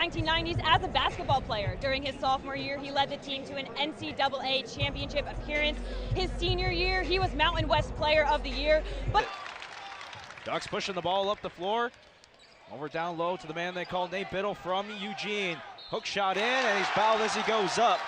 1990s as a basketball player. During his sophomore year, he led the team to an NCAA championship appearance. His senior year, he was Mountain West Player of the Year. But Ducks pushing the ball up the floor. Over down low to the man they call Nate Bittle from Eugene. Hook shot in, and he's fouled as he goes up.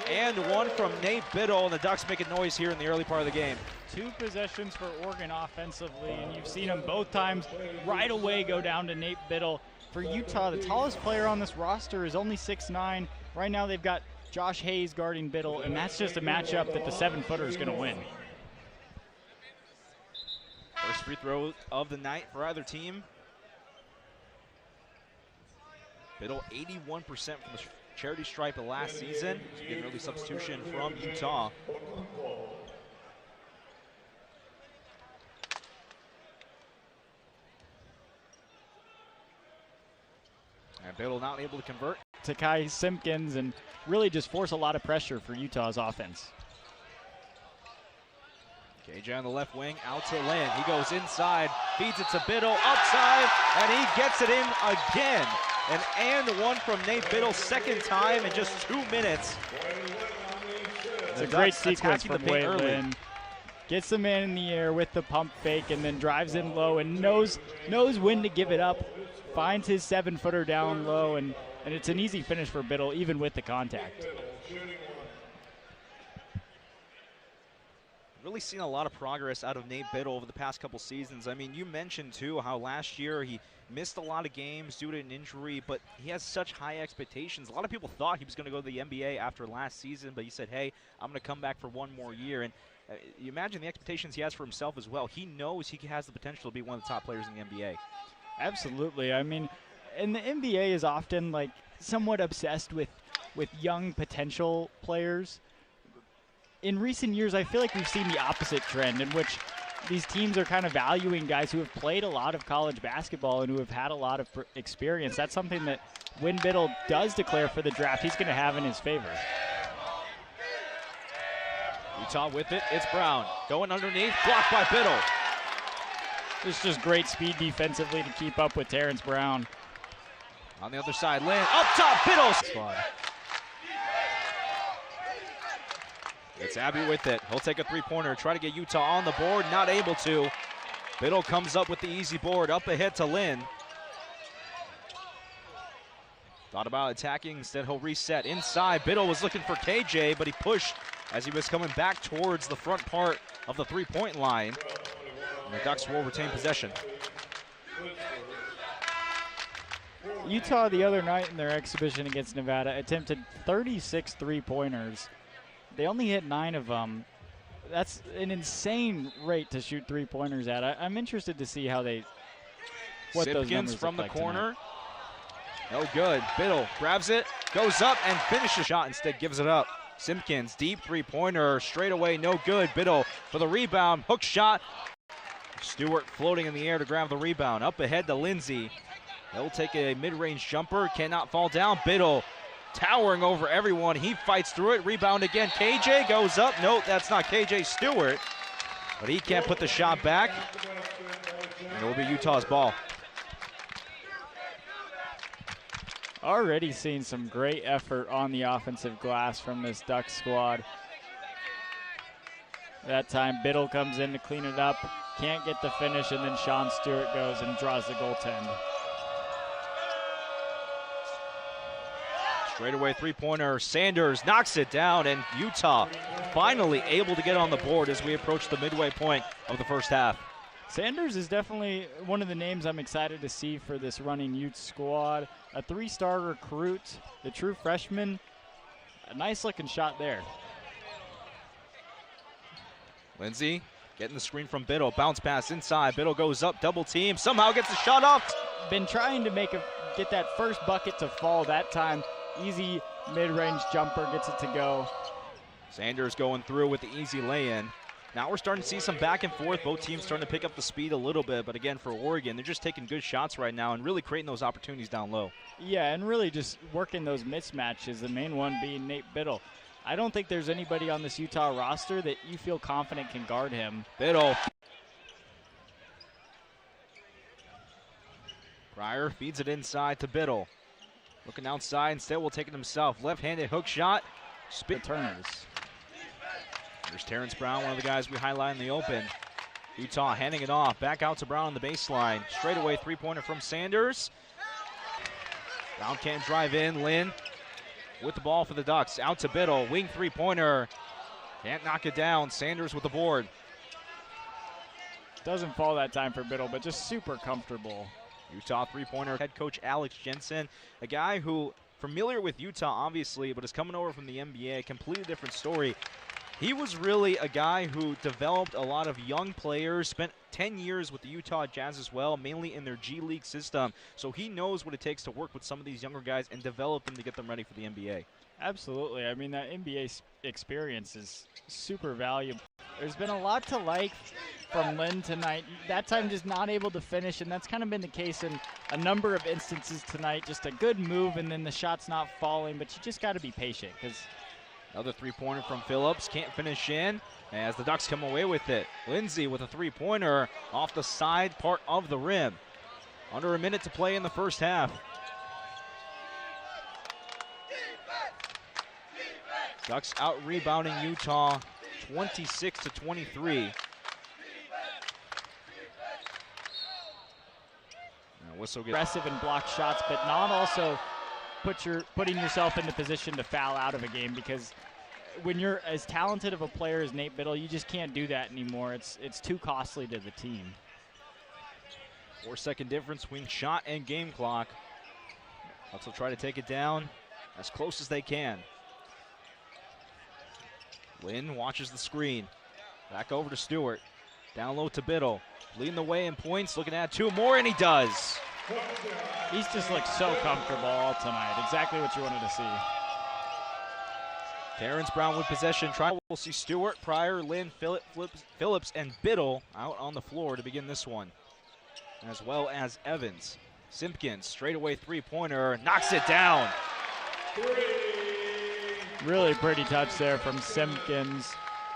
And one from Nate Bittle, and the Ducks making noise here in the early part of the game. 2 possessions for Oregon offensively, and you've seen them both times right away go down to Nate Bittle. For Utah, the tallest player on this roster is only 6'9". Right now they've got Josh Hayes guarding Bittle, and that's just a matchup that the 7-footer is going to win. First free throw of the night for either team. Bittle 81% from the charity stripe of last season. So getting early substitution from Utah. And Bittle not able to convert. Takai Simpkins, and really just force a lot of pressure for Utah's offense. KJ on the left wing, out to Lynn. He goes inside, feeds it to Bittle, upside, and he gets it in again. And one from Nate Bittle, second time in just 2 minutes. It's a great sequence from Lynn. Gets the man in the air with the pump fake and then drives in low and knows when to give it up. Finds his 7-footer down low, and it's an easy finish for Bittle, even with the contact. Really seen a lot of progress out of Nate Bittle over the past couple seasons. I mean, you mentioned, too, how last year he missed a lot of games due to an injury, but he has such high expectations. A lot of people thought he was going to go to the NBA after last season, but he said, hey, I'm going to come back for one more year. And you imagine the expectations he has for himself as well. He knows he has the potential to be one of the top players in the NBA. Absolutely. I mean, and the NBA is often like somewhat obsessed with young potential players. In recent years, I feel like we've seen the opposite trend, in which these teams are kind of valuing guys who have played a lot of college basketball and who have had a lot of experience. That's something that when Bittle does declare for the draft, he's going to have in his favor. Utah with it. It's Brown going underneath, blocked by Bittle. It's just great speed defensively to keep up with Terrence Brown. On the other side, Lynn up top, Bittle. It's Abbey with it. He'll take a three-pointer, try to get Utah on the board, not able to. Bittle comes up with the easy board, up ahead to Lynn. Thought about attacking, instead he'll reset inside. Bittle was looking for KJ, but he pushed as he was coming back towards the front part of the three-point line. And the Ducks will retain possession. Utah the other night in their exhibition against Nevada attempted 36 three-pointers. They only hit 9 of them. That's an insane rate to shoot three-pointers at. I'm interested to see how what those numbers from the like corner. Tonight. No good. Bittle grabs it, goes up and finishes the shot. Instead gives it up. Simpkins, deep three-pointer, straight away, no good. Bittle for the rebound, hook shot. Stewart floating in the air to grab the rebound. Up ahead to Lindsey. He'll take a mid-range jumper, cannot fall down. Bittle towering over everyone. He fights through it. Rebound again. KJ goes up. Nope, that's not KJ Stewart. But he can't put the shot back. And it will be Utah's ball. Already seeing some great effort on the offensive glass from this Ducks squad. That time Bittle comes in to clean it up. Can't get the finish, and then Sean Stewart goes and draws the goaltend. Straightaway three-pointer, Sanders knocks it down, and Utah finally able to get on the board as we approach the midway point of the first half. Sanders is definitely one of the names I'm excited to see for this running Utes squad. A 3-star recruit, the true freshman. A nice-looking shot there. Lindsey getting the screen from Bittle, bounce pass inside. Bittle goes up, double team, somehow gets the shot off. Been trying to get that first bucket to fall that time. Easy mid-range jumper, gets it to go. Sanders going through with the easy lay-in. Now we're starting to see some back and forth. Both teams starting to pick up the speed a little bit, but again, for Oregon, they're just taking good shots right now and really creating those opportunities down low. Yeah, and really just working those mismatches, the main one being Nate Bittle. I don't think there's anybody on this Utah roster that you feel confident can guard him. Bittle Pryor feeds it inside to Bittle. Looking outside, instead will take it himself. Left-handed hook shot. Turners. There's Terrence Brown, one of the guys we highlight in the open. Utah handing it off. Back out to Brown on the baseline. Straightaway three-pointer from Sanders. Brown can't drive in. Lynn with the ball for the Ducks. Out to Bittle. Wing three-pointer. Can't knock it down. Sanders with the board. Doesn't fall that time for Bittle, but just super comfortable. Utah three-pointer. Head coach Alex Jensen, a guy who familiar with Utah, obviously, but is coming over from the NBA. Completely different story. He was really a guy who developed a lot of young players, spent 10 years with the Utah Jazz as well, mainly in their G League system. So he knows what it takes to work with some of these younger guys and develop them to get them ready for the NBA. Absolutely. I mean, that NBA experience is super valuable. There's been a lot to like from Lynn tonight. That time just not able to finish, and that's kind of been the case in a number of instances tonight. Just a good move, and then the shot's not falling, but you just got to be patient because another three-pointer from Phillips. Can't finish in as the Ducks come away with it. Lindsay with a three-pointer off the side part of the rim. Under a minute to play in the first half. Ducks out-rebounding Utah 26-23. Whistle gets aggressive and block shots, but not also putting yourself in the position to foul out of a game, because when you're as talented of a player as Nate Bittle, you just can't do that anymore. It's too costly to the team. 4-second difference between shot and game clock. Ducks will try to take it down as close as they can. Lynn watches the screen. Back over to Stewart. Down low to Bittle. Leading the way in points, looking at two more, and he does. He's just looked so comfortable all tonight. Exactly what you wanted to see. Terrence Brown with possession. We'll see Stewart, Pryor, Lynn, Phillips, and Bittle out on the floor to begin this one, as well as Evans. Simpkins, straightaway three-pointer, knocks it down. Really pretty touch there from Simpkins.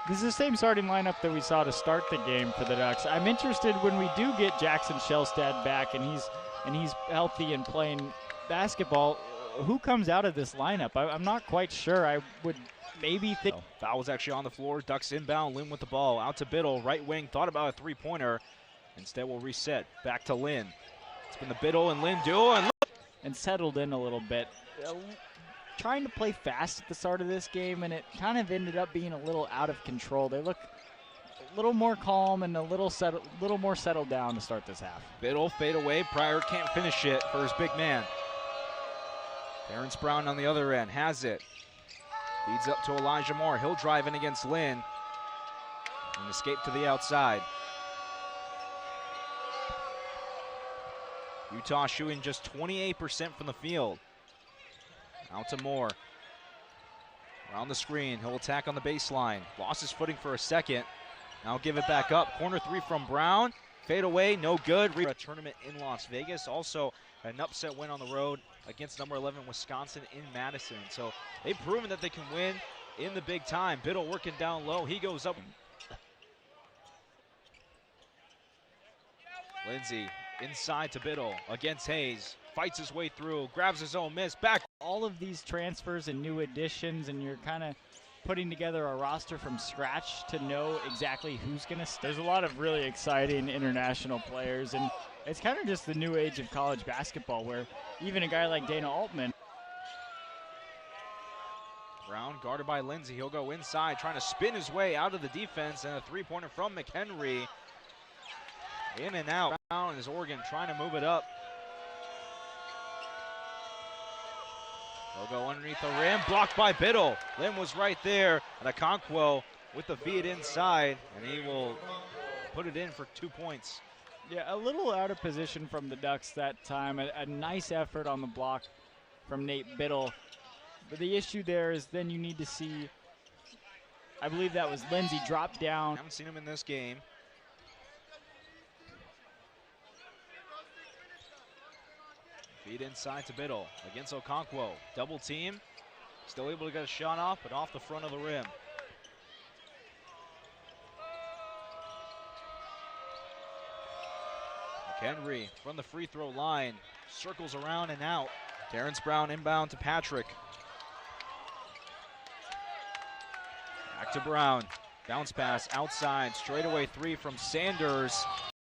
This is the same starting lineup that we saw to start the game for the Ducks. I'm interested when we do get Jackson Shellstad back and he's healthy and playing basketball, who comes out of this lineup? I'm not quite sure. I would maybe think. Foul was actually on the floor. Ducks inbound. Lynn with the ball. Out to Bittle. Right wing. Thought about a three-pointer. Instead, we'll reset. Back to Lynn. It's been the Bittle and Lynn duo. And settled in a little bit. Trying to play fast at the start of this game, and it kind of ended up being a little out of control. They look a little more calm and a little more settled down to start this half. Bittle fade away. Pryor can't finish it for his big man. Terrence Brown on the other end has it. Feeds up to Elijah Moore. He'll drive in against Lynn and escape to the outside. Utah shooting just 28% from the field. Out to Moore. Around the screen. He'll attack on the baseline. Lost his footing for a second. Now give it back up. Corner three from Brown. Fade away. No good. A tournament in Las Vegas. Also an upset win on the road against number 11 Wisconsin in Madison. So they've proven that they can win in the big time. Bittle working down low. He goes up. Lindsay inside to Bittle against Hayes. Fights his way through, grabs his own miss, back. All of these transfers and new additions, and you're kind of putting together a roster from scratch to know exactly who's going to stay. There's a lot of really exciting international players, and it's kind of just the new age of college basketball where even a guy like Dana Altman. Brown guarded by Lindsay. He'll go inside, trying to spin his way out of the defense, and a three-pointer from McHenry. In and out. Brown is Oregon trying to move it up. They'll go underneath the rim, blocked by Bittle. Lynn was right there, and Okonkwo with the feed inside, and he will put it in for 2 points. Yeah, a little out of position from the Ducks that time. A nice effort on the block from Nate Bittle. But the issue there is then you need to see, I believe that was Lindsay, drop down. I haven't seen him in this game. Feed inside to Bittle against Okonkwo. Double team. Still able to get a shot off, but off the front of the rim. Henry from the free throw line, circles around and out. Terrence Brown inbound to Patrick. Back to Brown. Bounce pass outside, straightaway three from Sanders.